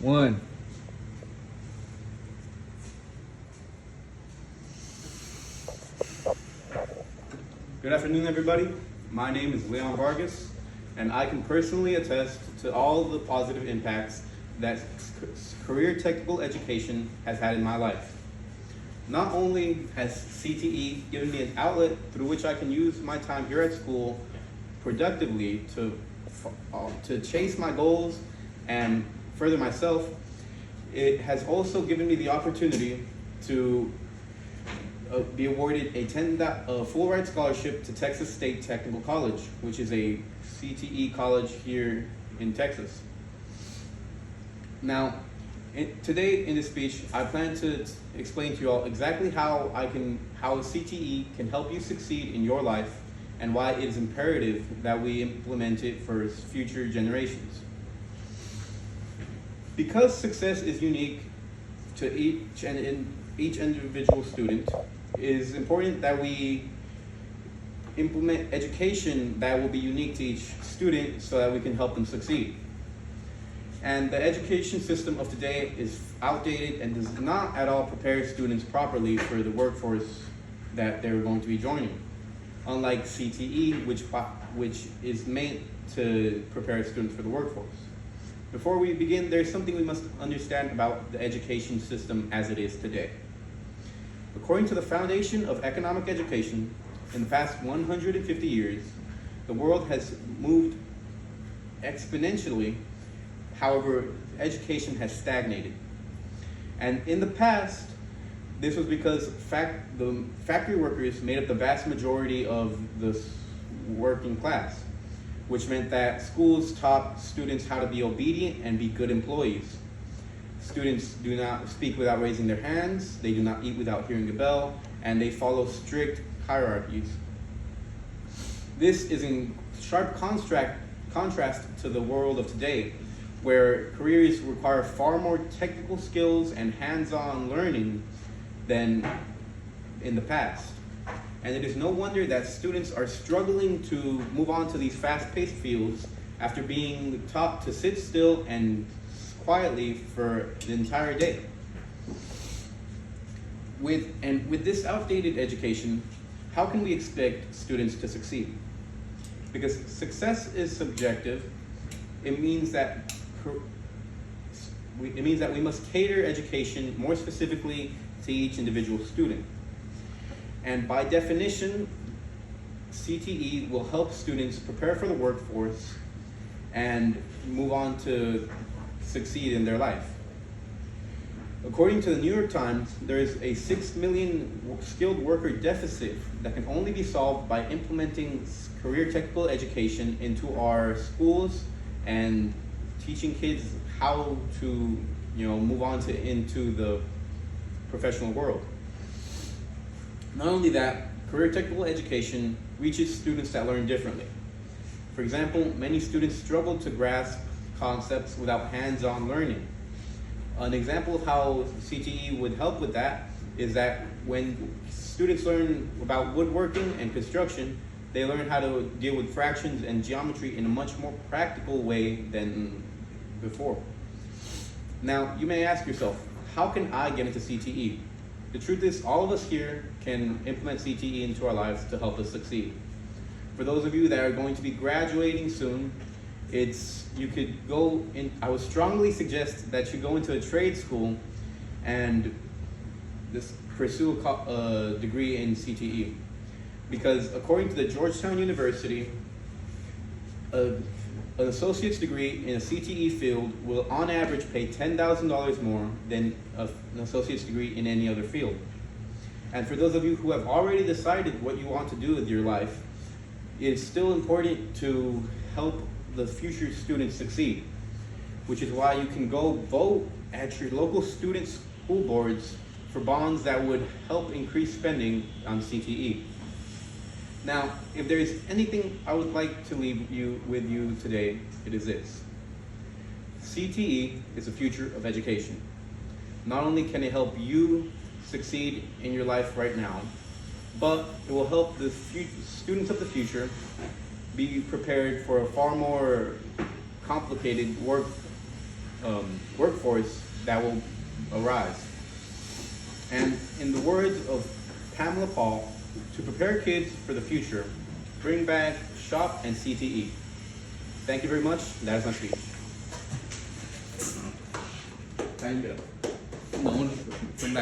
One. Good afternoon, everybody. My name is Leon Vargas, and I can personally attest to all the positive impacts that career technical education has had in my life. Not only has CTE given me an outlet through which I can use my time here at school productively to chase my goals and further myself, it has also given me the opportunity to be awarded a full ride scholarship to Texas State Technical College, which is a CTE college here in Texas. Now, today in this speech, I plan to explain to you all exactly how CTE can help you succeed in your life and why it is imperative that we implement it for future generations. Because success is unique to each individual student, it is important that we implement education that will be unique to each student so that we can help them succeed. And the education system of today is outdated and does not at all prepare students properly for the workforce that they're going to be joining. Unlike CTE, which is meant to prepare students for the workforce. Before we begin, there's something we must understand about the education system as it is today. According to the Foundation of Economic Education, in the past 150 years, the world has moved exponentially. However, education has stagnated. And in the past, this was because the factory workers made up the vast majority of the working class, which meant that schools taught students how to be obedient and be good employees. Students do not speak without raising their hands, they do not eat without hearing a bell, and they follow strict hierarchies. This is in sharp contrast to the world of today, where careers require far more technical skills and hands-on learning than in the past. And it is no wonder that students are struggling to move on to these fast-paced fields after being taught to sit still and quietly for the entire day. With this outdated education, how can we expect students to succeed? Because success is subjective, it means that we must cater education more specifically to each individual student. And by definition, CTE will help students prepare for the workforce and move on to succeed in their life. According to the New York Times, there is a 6 million skilled worker deficit that can only be solved by implementing career technical education into our schools and teaching kids how to move on into the professional world. Not only that, career technical education reaches students that learn differently. For example, many students struggle to grasp concepts without hands-on learning. An example of how CTE would help with that is that when students learn about woodworking and construction, they learn how to deal with fractions and geometry in a much more practical way than before. Now, you may ask yourself, how can I get into CTE? The truth is, all of us here can implement CTE into our lives to help us succeed. For those of you that are going to be graduating soon, you could go in. I would strongly suggest that you go into a trade school and pursue a degree in CTE. Because according to the Georgetown University, an associate's degree in a CTE field will on average pay $10,000 more than an associate's degree in any other field. And for those of you who have already decided what you want to do with your life, it's still important to help the future students succeed, which is why you can go vote at your local student school boards for bonds that would help increase spending on CTE. Now, if there is anything I would like to leave with you today, it is this. CTE is the future of education. Not only can it help you succeed in your life right now, but it will help the students of the future be prepared for a far more complicated work workforce that will arise. And in the words of Pamela Paul, to prepare kids for the future, bring back SHOP and CTE. Thank you very much. That is my speech. Thank you. No, bring back.